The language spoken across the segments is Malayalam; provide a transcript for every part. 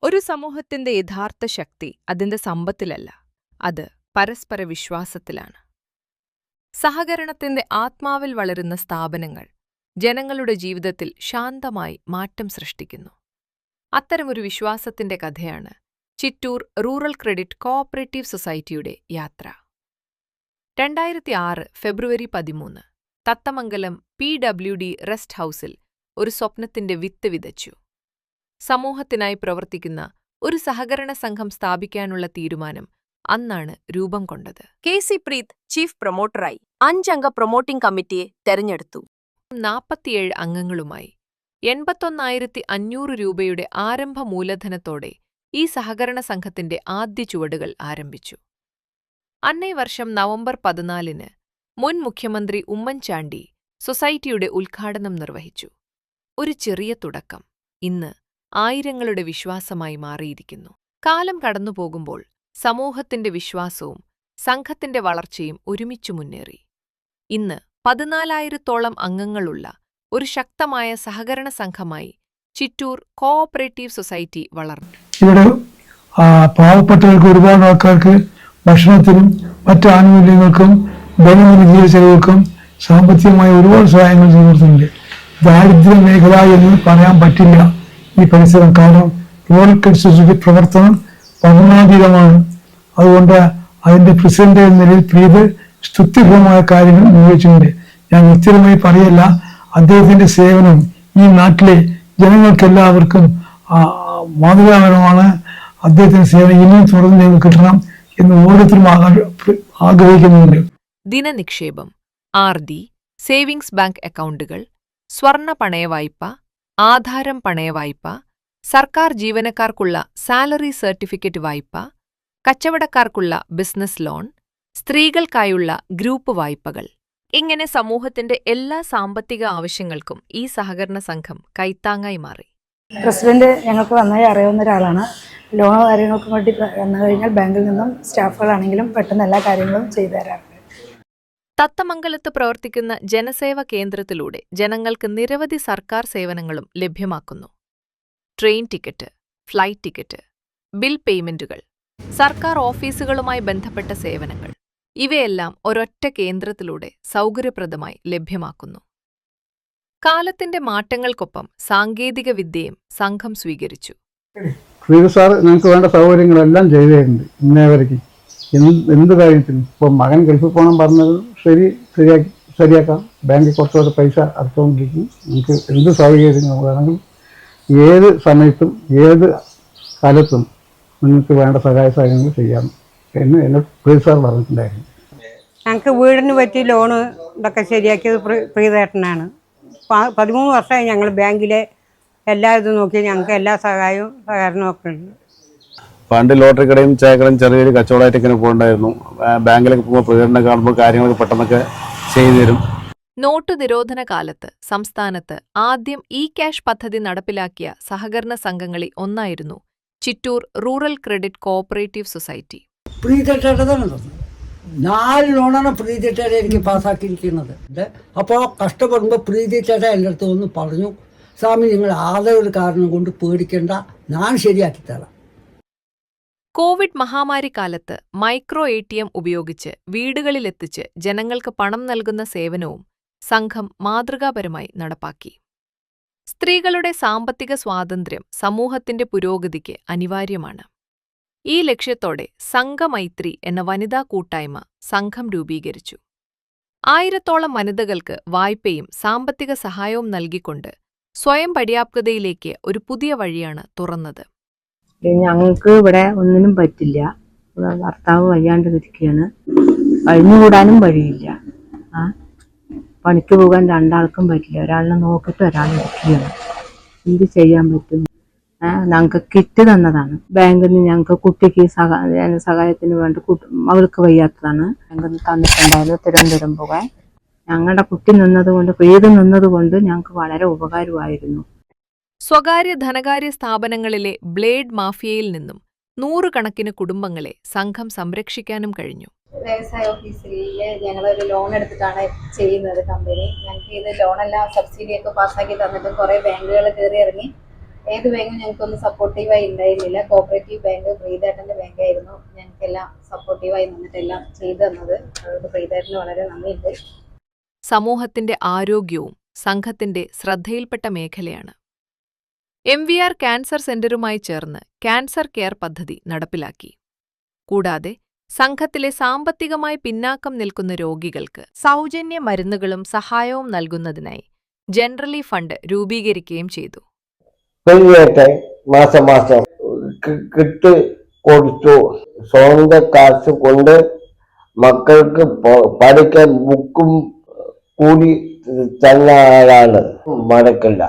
ഒരു സമൂഹത്തിന്റെ യഥാർത്ഥ ശക്തി അതിന്റെ സമ്പത്തിലല്ല, അത് പരസ്പര വിശ്വാസത്തിലാണ്. സഹകരണത്തിന്റെ ആത്മാവിൽ വളരുന്ന സ്ഥാപനങ്ങൾ ജനങ്ങളുടെ ജീവിതത്തിൽ ശാന്തമായി മാറ്റം സൃഷ്ടിക്കുന്നു. അത്തരമൊരു വിശ്വാസത്തിന്റെ കഥയാണ് ചിറ്റൂർ റൂറൽ ക്രെഡിറ്റ് കോഓപ്പറേറ്റീവ് സൊസൈറ്റിയുടെ യാത്ര. 2006 ഫെബ്രുവരി 13 തത്തമംഗലം PWD റെസ്റ്റ് ഹൌസിൽ ഒരു സ്വപ്നത്തിന്റെ വിത്ത് വിതച്ചു. സമൂഹത്തിനായി പ്രവർത്തിക്കുന്ന ഒരു സഹകരണ സംഘം സ്ഥാപിക്കാനുള്ള തീരുമാനം അന്നാണ് രൂപം കൊണ്ടത്. KC പ്രീത് ചീഫ് പ്രൊമോട്ടറായി 5 അംഗ പ്രൊമോട്ടിംഗ് കമ്മിറ്റിയെ തെരഞ്ഞെടുത്തു. 47 അംഗങ്ങളുമായി 81,500 രൂപയുടെ ആരംഭ മൂലധനത്തോടെ ഈ സഹകരണ സംഘത്തിന്റെ ആദ്യ ചുവടുകൾ ആരംഭിച്ചു. അന്നേ വർഷം നവംബർ 14 മുൻ മുഖ്യമന്ത്രി ഉമ്മൻചാണ്ടി സൊസൈറ്റിയുടെ ഉദ്ഘാടനം നിർവഹിച്ചു. ഒരു ചെറിയ തുടക്കം ഇന്ന് ആയിരങ്ങളുടെ വിശ്വാസമായി മാറിയിരിക്കുന്നു. കാലം കടന്നുപോകുമ്പോൾ സമൂഹത്തിന്റെ വിശ്വാസവും സംഘത്തിന്റെ വളർച്ചയും ഒരുമിച്ചു മുന്നേറി. ഇന്ന് 14,000-ഓളം അംഗങ്ങളുള്ള ഒരു ശക്തമായ സഹകരണ സംഘമായി ചിറ്റൂർ കോഓപ്പറേറ്റീവ് സൊസൈറ്റി വളർന്നു. ഇവിടെ പാവപ്പെട്ടവർക്ക് ഒരുപാട് ആൾക്കാർക്ക് ഭക്ഷണത്തിനും മറ്റ് ആനുകൂല്യങ്ങൾക്കും ദൈനംദിന ജീവിത ചെലവുകൾക്കും സാമ്പത്തികമായ ഒരുപാട് സഹായങ്ങൾ ചെയ്തിട്ടുണ്ട്. ദാരിദ്ര്യ മേഖല എന്ന് പറയാൻ പറ്റില്ല ഈ പരിസരം. കാരണം റൂറൽ ക്രെഡിറ്റ് സൊസൈറ്റി പ്രവർത്തനം വർണ്ണാതീതമാണ്. അതുകൊണ്ട് അതിന്റെ പ്രസിഡന്റ് എന്ന നിലയിൽ പ്രീത് സ്തുത്യർഹമായ കാര്യങ്ങൾ നിർവഹിച്ചിട്ടുണ്ട്. ഞാൻ വ്യക്തിപരമായി പറയല്ല, അദ്ദേഹത്തിന്റെ സേവനം ഈ നാട്ടിലെ ജനങ്ങൾക്കെല്ലാവർക്കും മാതൃകാപരമാണ്. അദ്ദേഹത്തിന്റെ സേവനം ഇനിയും തുടർന്ന് കിട്ടണം എന്ന് ഓരോരുത്തരും ആഗ്രഹിക്കുന്നുണ്ട്. ദിനനിക്ഷേപം, RD, സേവിങ്സ് ബാങ്ക് അക്കൗണ്ടുകൾ, സ്വർണ്ണ പണയവായ്പ, ആധാരം പണയവായ്പ, സർക്കാർ ജീവനക്കാർക്കുള്ള സാലറി സർട്ടിഫിക്കറ്റ് വായ്പ, കച്ചവടക്കാർക്കുള്ള ബിസിനസ് ലോൺ, സ്ത്രീകൾക്കായുള്ള ഗ്രൂപ്പ് വായ്പകൾ, ഇങ്ങനെ സമൂഹത്തിന്റെ എല്ലാ സാമ്പത്തിക ആവശ്യങ്ങൾക്കും ഈ സഹകരണ സംഘം കൈത്താങ്ങായി മാറി. പ്രസിഡന്റ് ഞങ്ങൾക്ക് നന്നായി അറിയാവുന്ന ഒരാളാണ്. ലോണോ കാര്യങ്ങൾക്കും വേണ്ടി വന്നു കഴിഞ്ഞാൽ ബാങ്കിൽ നിന്നും സ്റ്റാഫുകളാണെങ്കിലും പെട്ടെന്ന് എല്ലാ കാര്യങ്ങളും ചെയ്തു തരാറുണ്ട്. തത്തമംഗലത്ത് പ്രവർത്തിക്കുന്ന ജനസേവ കേന്ദ്രത്തിലൂടെ ജനങ്ങൾക്ക് നിരവധി സർക്കാർ സേവനങ്ങളും ലഭ്യമാക്കുന്നു. Train ticket, flight ticket, bill പേയ്മെന്റുകൾ, സർക്കാർ ഓഫീസുകളുമായി ബന്ധപ്പെട്ട സേവനങ്ങൾ, ഇവയെല്ലാം ഒരൊറ്റ കേന്ദ്രത്തിലൂടെ സൗകര്യപ്രദമായി ലഭ്യമാക്കുന്നു. കാലത്തിന്റെ മാറ്റങ്ങൾക്കൊപ്പം സാങ്കേതിക വിദ്യയും സംഘം സ്വീകരിച്ചു. സാർ ഞങ്ങൾക്ക് വേണ്ട സൗകര്യങ്ങളെല്ലാം ചെയ്തിട്ടുണ്ട്. ഇന്നേവരേക്ക് എന്ത് കാര്യത്തിനും ഇപ്പോൾ മകൻ ഗൾഫിൽ പോകണം പറഞ്ഞത് ശരിയാക്കാം. ബാങ്കിൽ കുറച്ചുകൂടെ പൈസ അടച്ചുകൊണ്ടിരിക്കും. നമുക്ക് എന്ത് സൗകര്യം വേണമെങ്കിലും ഏത് സമയത്തും ഏത് കാലത്തും നിങ്ങൾക്ക് വേണ്ട സഹായ സഹകരണങ്ങൾ ചെയ്യാം എന്ന് എന്നെ പ്രീത് സാർ പറഞ്ഞിട്ടുണ്ടായിരുന്നു. ഞങ്ങൾക്ക് വീടിന് പറ്റി ലോണ് ഇതൊക്കെ ശരിയാക്കിയത് പ്രീതേട്ടനാണ്. 13 വർഷമായി ഞങ്ങൾ ബാങ്കിലെ എല്ലാ ഇതും നോക്കി ഞങ്ങൾക്ക് എല്ലാ സഹകരണവും ഒക്കെ ഉണ്ട്. പണ്ട് ലോട്ടറി കടയും ചായക്കടയും ചെറിയൊരു കച്ചവടമായിട്ടൊക്കെ പോകണ്ടായിരുന്നു. ബാങ്കിലൊക്കെ പോകുമ്പോൾ പ്രീതേട്ടനെ കാണുമ്പോൾ കാര്യങ്ങളൊക്കെ പെട്ടെന്നൊക്കെ ചെയ്തു തരും. നോട്ടു നിരോധന കാലത്ത് സംസ്ഥാനത്ത് ആദ്യം ക്യാഷ് പദ്ധതി നടപ്പിലാക്കിയ സഹകരണ സംഘങ്ങളിൽ ഒന്നായിരുന്നു Chittur rural credit cooperative society. പ്രീതിട്ടതാണ് 4 ലോണാണ് പ്രീതിട്ടേടെ എനിക്ക് പാസ്സാക്കിയിരിക്കുന്നത്. അപ്പോൾ കഷ്ടപ്പെടുമ്പോൾ പ്രീതിട്ടേടെ എൻ്റെ അടുത്ത് ഒന്ന് പറഞ്ഞു, സ്വാമി നിങ്ങൾ ആതൊരു കാരണം കൊണ്ട് പേടിക്കേണ്ട, ഞാൻ ശരിയാക്കി തരാം. കോവിഡ് മഹാമാരി കാലത്ത് മൈക്രോ ATM ഉപയോഗിച്ച് വീടുകളിലെത്തിച്ച് ജനങ്ങൾക്ക് പണം നൽകുന്ന സേവനവും സംഘം മാതൃകാപരമായി നടപ്പാക്കി. സ്ത്രീകളുടെ സാമ്പത്തിക സ്വാതന്ത്ര്യം സമൂഹത്തിന്റെ പുരോഗതിക്ക് അനിവാര്യമാണ്. ഈ ലക്ഷ്യത്തോടെ സംഘമൈത്രി എന്ന വനിതാ കൂട്ടായ്മ സംഘം രൂപീകരിച്ചു. 1000-ഓളം വനിതകൾക്ക് വായ്പയും സാമ്പത്തിക സഹായവും നൽകിക്കൊണ്ട് സ്വയം പര്യാപ്തതയിലേക്ക് ഒരു പുതിയ വഴിയാണ് തുറന്നത്. ഞങ്ങൾക്ക് ഇവിടെ ഒന്നിനും പറ്റില്ല. ഭർത്താവ് വയ്യാണ്ട് ഇരിക്കുകയാണ്. കഴിഞ്ഞുകൂടാനും വഴിയില്ല. പണിക്ക് പോകാൻ 2 ആൾക്കും പറ്റില്ല. ഒരാളിനെ നോക്കിയിട്ട് ഒരാൾ ഇരിക്കുകയാണ്. എന്ത് ചെയ്യാൻ പറ്റും? ഞങ്ങൾക്ക് കിറ്റ് തന്നതാണ് ബാങ്കിൽ നിന്ന്. ഞങ്ങൾക്ക് കുട്ടിക്ക് സഹായത്തിന് വേണ്ടി മകൾക്ക് വയ്യാത്തതാണ് ബാങ്കിൽ നിന്ന് തന്നിട്ടുണ്ടായിരുന്നു. തിരുവനന്തപുരം പോകാൻ ഞങ്ങളുടെ കുട്ടി നിന്നതുകൊണ്ട് പ്രീത് നിന്നതുകൊണ്ട് ഞങ്ങൾക്ക് വളരെ ഉപകാരമായിരുന്നു. സ്വകാര്യ ധനകാര്യ സ്ഥാപനങ്ങളിലെ ബ്ലേഡ് മാഫിയയിൽ നിന്നും 100 കണക്കിന് കുടുംബങ്ങളെ സംഘം സംരക്ഷിക്കാനും കഴിഞ്ഞു. വ്യവസായ ഓഫീസിൽ ഞങ്ങളൊരു ലോൺ എടുത്തിട്ടാണ് ചെയ്യുന്നത് കമ്പനി. ഞങ്ങൾക്ക് ഇത് ലോണെല്ലാം സബ്സിഡിയൊക്കെ പാസ്സാക്കി തന്നിട്ടും കുറേ ബാങ്കുകൾ കയറി ഇറങ്ങി ഏത് ബാങ്കും ഞങ്ങൾക്കൊന്നും സപ്പോർട്ടീവായി ഉണ്ടായിരുന്നില്ല. കോപ്പറേറ്റീവ് ബാങ്ക് പ്രീതേട്ടൻ്റെ ബാങ്കായിരുന്നു ഞങ്ങൾക്കെല്ലാം സപ്പോർട്ടീവായി നിന്നിട്ടെല്ലാം ചെയ്തു തന്നത്. അതുകൊണ്ട് പ്രീതേട്ടന് വളരെ നന്ദിയുണ്ട്. സമൂഹത്തിന്റെ ആരോഗ്യവും സംഘത്തിന്റെ ശ്രദ്ധയിൽപ്പെട്ട മേഖലയാണ്. MVR ക്യാൻസർ സെന്ററുമായി ചേർന്ന് ക്യാൻസർ കെയർ പദ്ധതി നടപ്പിലാക്കി. കൂടാതെ സംഘത്തിലെ സാമ്പത്തികമായി പിന്നാക്കം നിൽക്കുന്ന രോഗികൾക്ക് സൗജന്യ മരുന്നുകളും സഹായവും നൽകുന്നതിനായി ജനറലി ഫണ്ട് രൂപീകരിക്കുകയും ചെയ്തു. മാസം മാസം കിട്ട് കൊടുത്തു. സ്വന്തം കാശ് കൊണ്ട് മക്കൾക്ക് പഠിക്കാൻ ബുക്കും കൂടി തന്ന ആളാണ്. മടക്കില്ല.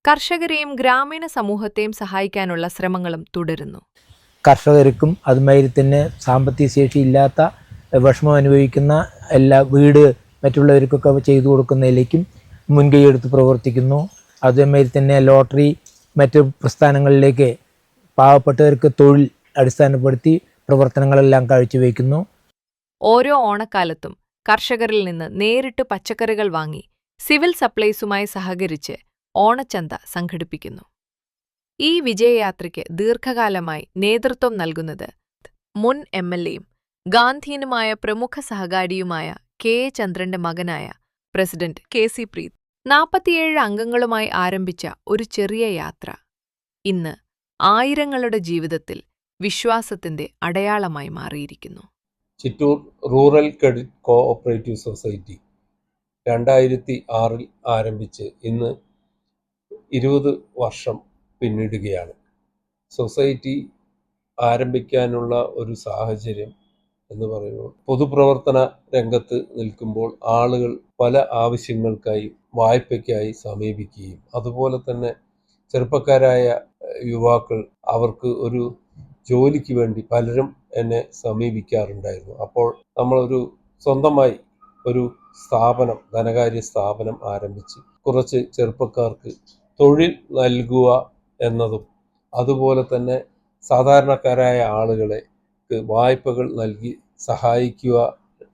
കർഷകരെയും ഗ്രാമീണ സമൂഹത്തെയും സഹായിക്കാനുള്ള ശ്രമങ്ങളും തുടരുന്നു. കർഷകർക്കും അതുമാതിരി തന്നെ സാമ്പത്തിക ശേഷി ഇല്ലാത്ത വിഷമം അനുഭവിക്കുന്ന എല്ലാ വീട് മറ്റുള്ളവർക്കൊക്കെ ചെയ്തു കൊടുക്കുന്നതിലേക്കും മുൻകൈയെടുത്ത് പ്രവർത്തിക്കുന്നു. അതേമാതിരി തന്നെ ലോട്ടറി മറ്റ് പ്രസ്ഥാനങ്ങളിലേക്ക് പാവപ്പെട്ടവർക്ക് തൊഴിൽ അടിസ്ഥാനപ്പെടുത്തി പ്രവർത്തനങ്ങളെല്ലാം കാഴ്ചവെക്കുന്നു. ഓരോ ഓണക്കാലത്തും കർഷകരിൽ നിന്ന് നേരിട്ട് പച്ചക്കറികൾ വാങ്ങി സിവിൽ സപ്ലൈസുമായി സഹകരിച്ച് ഓണച്ചന്ത സംഘടിപ്പിക്കുന്നു. ഈ വിജയയാത്രയ്ക്ക് ദീർഘകാലമായി നേതൃത്വം നൽകുന്നത് മുൻ MLAയും ഗാന്ധിയനുമായ പ്രമുഖ സഹകാരിയുമായ KA ചന്ദ്രന്റെ മകനായ പ്രസിഡന്റ് KC പ്രീത്. 47 അംഗങ്ങളുമായി ആരംഭിച്ച ഒരു ചെറിയ യാത്ര ഇന്ന് ആയിരങ്ങളുടെ ജീവിതത്തിൽ വിശ്വാസത്തിന്റെ അടയാളമായി മാറിയിരിക്കുന്നു. Chittur rural credit cooperative society 2006 ആരംഭിച്ച് ഇന്ന് 20 വർഷം പിന്നിടുകയാണ്. സൊസൈറ്റി ആരംഭിക്കാനുള്ള ഒരു സാഹചര്യം എന്ന് പറയുമ്പോൾ പൊതുപ്രവർത്തന രംഗത്ത് നിൽക്കുമ്പോൾ ആളുകൾ പല ആവശ്യങ്ങൾക്കായി വായ്പയ്ക്കായി സമീപിക്കുകയും അതുപോലെ തന്നെ ചെറുപ്പക്കാരായ യുവാക്കൾ അവർക്ക് ഒരു ജോലിക്ക് വേണ്ടി പലരും എന്നെ സമീപിക്കാറുണ്ടായിരുന്നു. അപ്പോൾ നമ്മളൊരു സ്വന്തമായി ഒരു സ്ഥാപനം, ധനകാര്യ സ്ഥാപനം ആരംഭിച്ച് കുറച്ച് ചെറുപ്പക്കാർക്ക് തൊഴിൽ നൽകുക എന്നതും അതുപോലെ തന്നെ സാധാരണക്കാരായ ആളുകളെ വായ്പകൾ നൽകി സഹായിക്കുക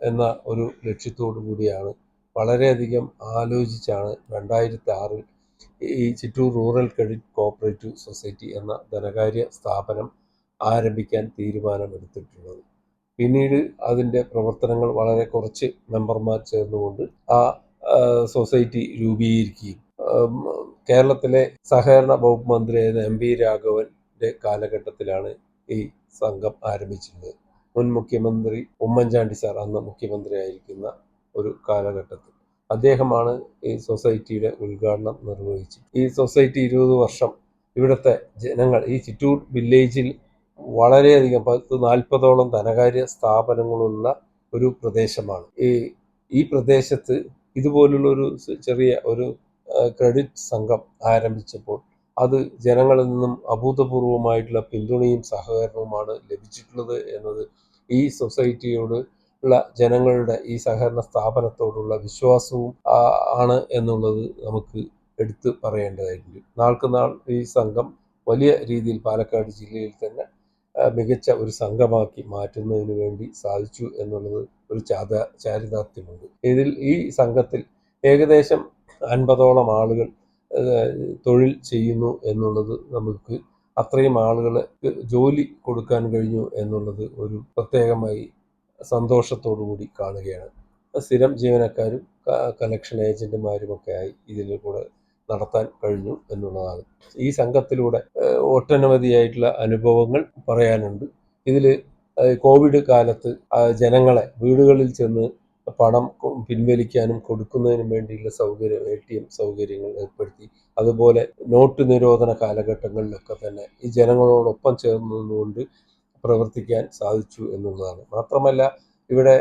എന്ന ഒരു ലക്ഷ്യത്തോടു കൂടിയാണ് വളരെയധികം ആലോചിച്ചാണ് 2006 ഈ Chittur rural credit cooperative society എന്ന ധനകാര്യ സ്ഥാപനം ആരംഭിക്കാൻ തീരുമാനമെടുത്തിട്ടുള്ളത്. പിന്നീട് അതിൻ്റെ പ്രവർത്തനങ്ങൾ വളരെ കുറച്ച് മെമ്പർമാർ ചേർന്നുകൊണ്ട് ആ സൊസൈറ്റി രൂപീകരിക്കുകയും കേരളത്തിലെ സഹകരണ വകുപ്പ് മന്ത്രിയായിരുന്ന MP രാഘവൻ്റെ കാലഘട്ടത്തിലാണ് ഈ സംഘം ആരംഭിച്ചിരുന്നത്. മുൻ മുഖ്യമന്ത്രി ഉമ്മൻചാണ്ടി സാർ അന്ന് മുഖ്യമന്ത്രിയായിരിക്കുന്ന ഒരു കാലഘട്ടത്തിൽ അദ്ദേഹമാണ് ഈ സൊസൈറ്റിയുടെ ഉദ്ഘാടനം നിർവഹിച്ചത്. ഈ സൊസൈറ്റി 20 വർഷം ഇവിടുത്തെ ജനങ്ങൾ, ഈ ചിറ്റൂർ വില്ലേജിൽ വളരെയധികം 40-ഓളം ധനകാര്യ സ്ഥാപനങ്ങളുള്ള ഒരു പ്രദേശമാണ്. ഈ പ്രദേശത്ത് ഇതുപോലുള്ള ഒരു ചെറിയ ഒരു ക്രെഡിറ്റ് സംഘം ആരംഭിച്ചപ്പോൾ അത് ജനങ്ങളിൽ നിന്നും അഭൂതപൂർവമായിട്ടുള്ള പിന്തുണയും സഹകരണവുമാണ് ലഭിച്ചിട്ടുള്ളത് എന്നത് ഈ സൊസൈറ്റിയോട് ഉള്ള ജനങ്ങളുടെ ഈ സഹകരണ സ്ഥാപനത്തോടുള്ള വിശ്വാസവും ആണ് എന്നുള്ളത് നമുക്ക് എടുത്തു പറയേണ്ടതായിട്ടുണ്ട്. നാൾക്ക് നാൾ ഈ സംഘം വലിയ രീതിയിൽ പാലക്കാട് ജില്ലയിൽ തന്നെ മികച്ച ഒരു സംഘമാക്കി മാറ്റുന്നതിന് വേണ്ടി സാധിച്ചു എന്നുള്ളത് ഒരു ചാരിതാർത്ഥ്യമുണ്ട്. ഈ സംഘത്തിൽ ഏകദേശം 50ഓളം ആളുകൾ തൊഴിൽ ചെയ്യുന്നു എന്നുള്ളത് നമുക്ക് അത്രയും ആളുകൾക്ക് ജോലി കൊടുക്കാൻ കഴിഞ്ഞു എന്നുള്ളത് ഒരു പ്രത്യേകമായി സന്തോഷത്തോടു കൂടി കാണുകയാണ്. സ്ഥിരം ജീവനക്കാരും കളക്ഷൻ ഏജന്റുമാരുമൊക്കെ ആയി ഇതിൽ കൂടെ നടത്താൻ കഴിഞ്ഞു എന്നുള്ളതാണ്. ഈ സംഘത്തിലൂടെ ഒട്ടനവധിയായിട്ടുള്ള അനുഭവങ്ങൾ പറയാനുണ്ട്. ഇതിൽ കോവിഡ് കാലത്ത് ജനങ്ങളെ വീടുകളിൽ ചെന്ന് പണം പിൻവലിക്കാനും കൊടുക്കുന്നതിനും വേണ്ടിയുള്ള സൗകര്യം, ATM സൗകര്യങ്ങൾ ഏർപ്പെടുത്തി. അതുപോലെ നോട്ട് നിരോധന കാലഘട്ടങ്ങളിലൊക്കെ തന്നെ ഈ ജനങ്ങളോടൊപ്പം ചേർന്നുകൊണ്ട് പ്രവർത്തിക്കാൻ സാധിച്ചു എന്നുള്ളതാണ്. മാത്രമല്ല ഇവിടെ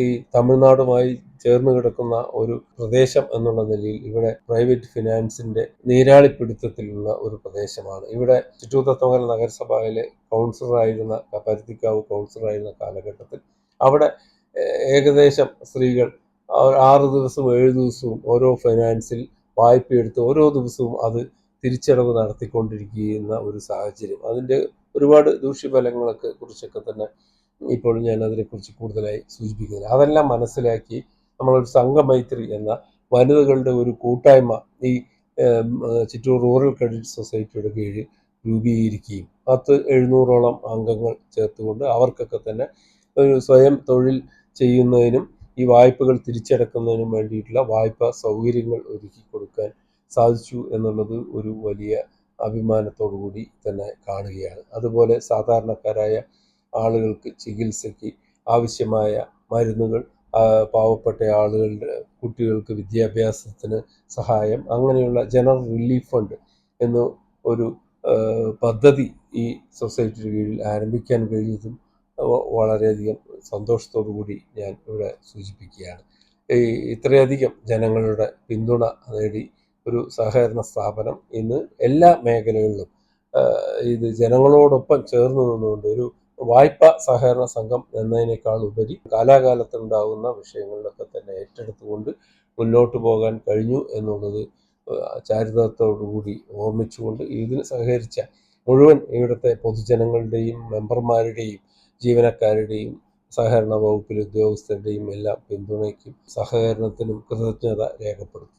ഈ തമിഴ്നാടുമായി ചേർന്ന് കിടക്കുന്ന ഒരു പ്രദേശം എന്നുള്ള നിലയിൽ ഇവിടെ പ്രൈവറ്റ് ഫിനാൻസിൻ്റെ നീരാളിപ്പിടുത്തത്തിലുള്ള ഒരു പ്രദേശമാണ്. ഇവിടെ ചിറ്റൂർ തത്തമംഗലം നഗരസഭയിലെ കൗൺസിലറായിരുന്ന, പരുത്തിക്കാവ് കൗൺസിലറായിരുന്ന കാലഘട്ടത്തിൽ അവിടെ ഏകദേശം സ്ത്രീകൾ 6 ദിവസവും 7 ദിവസവും ഓരോ ഫൈനാൻസിൽ വായ്പയെടുത്ത് ഓരോ ദിവസവും അത് തിരിച്ചടവ് നടത്തിക്കൊണ്ടിരിക്കുന്ന ഒരു സാഹചര്യം. അതിൻ്റെ ഒരുപാട് ദൂഷ്യഫലങ്ങളൊക്കെ കുറിച്ചൊക്കെ തന്നെ ഇപ്പോൾ ഞാൻ അതിനെക്കുറിച്ച് കൂടുതലായി സൂചിപ്പിക്കുന്നില്ല. അതെല്ലാം മനസ്സിലാക്കി നമ്മളൊരു സംഘമൈത്രി എന്ന വനിതകളുടെ ഒരു കൂട്ടായ്മ ഈ ചിറ്റൂർ റൂറൽ ക്രെഡിറ്റ് സൊസൈറ്റിയുടെ കീഴിൽ രൂപീകരിക്കുകയും 700-ഓളം അംഗങ്ങൾ ചേർത്തുകൊണ്ട് അവർക്കൊക്കെ തന്നെ ഒരു സ്വയം തൊഴിൽ ചെയ്യുന്നതിനും ഈ വായ്പകൾ തിരിച്ചടക്കുന്നതിനും വേണ്ടിയിട്ടുള്ള വായ്പാ സൗകര്യങ്ങൾ ഒരുക്കി കൊടുക്കാൻ സാധിച്ചു എന്നുള്ളത് ഒരു വലിയ അഭിമാനത്തോടു കൂടി തന്നെ കാണുകയാണ്. അതുപോലെ സാധാരണക്കാരായ ആളുകൾക്ക് ചികിത്സയ്ക്ക് ആവശ്യമായ മരുന്നുകൾ, പാവപ്പെട്ട ആളുകളുടെ കുട്ടികൾക്ക് വിദ്യാഭ്യാസത്തിന് സഹായം, അങ്ങനെയുള്ള ജനറൽ റിലീഫ് ഫണ്ട് എന്ന ഒരു പദ്ധതി ഈ സൊസൈറ്റിയുടെ കീഴിൽ ആരംഭിക്കാൻ കഴിഞ്ഞതും വളരെയധികം സന്തോഷത്തോടു കൂടി ഞാൻ ഇവിടെ സൂചിപ്പിക്കുകയാണ്. ഇത്രയധികം ജനങ്ങളുടെ പിന്തുണ നേടി ഒരു സഹകരണ സ്ഥാപനം ഇന്ന് എല്ലാ മേഖലകളിലും ഇത് ജനങ്ങളോടൊപ്പം ചേർന്ന് നിന്നുകൊണ്ട് ഒരു വായ്പാ സഹകരണ സംഘം എന്നതിനേക്കാൾ ഉപരി കാലാകാലത്തുണ്ടാകുന്ന വിഷയങ്ങളിലൊക്കെ തന്നെ ഏറ്റെടുത്തുകൊണ്ട് മുന്നോട്ട് പോകാൻ കഴിഞ്ഞു എന്നുള്ളത് ചാരിതാർത്ഥ്യത്തോടുകൂടി ഓർമ്മിച്ചുകൊണ്ട് ഇതിന് സഹകരിച്ച മുഴുവൻ ഇവിടുത്തെ പൊതുജനങ്ങളുടെയും മെമ്പർമാരുടെയും ജീവനക്കാരുടെയും സഹകരണ വകുപ്പിലെ ഉദ്യോഗസ്ഥരുടെയും എല്ലാം പിന്തുണയ്ക്കും സഹകരണത്തിനും കൃതജ്ഞത രേഖപ്പെടുത്തുന്നു.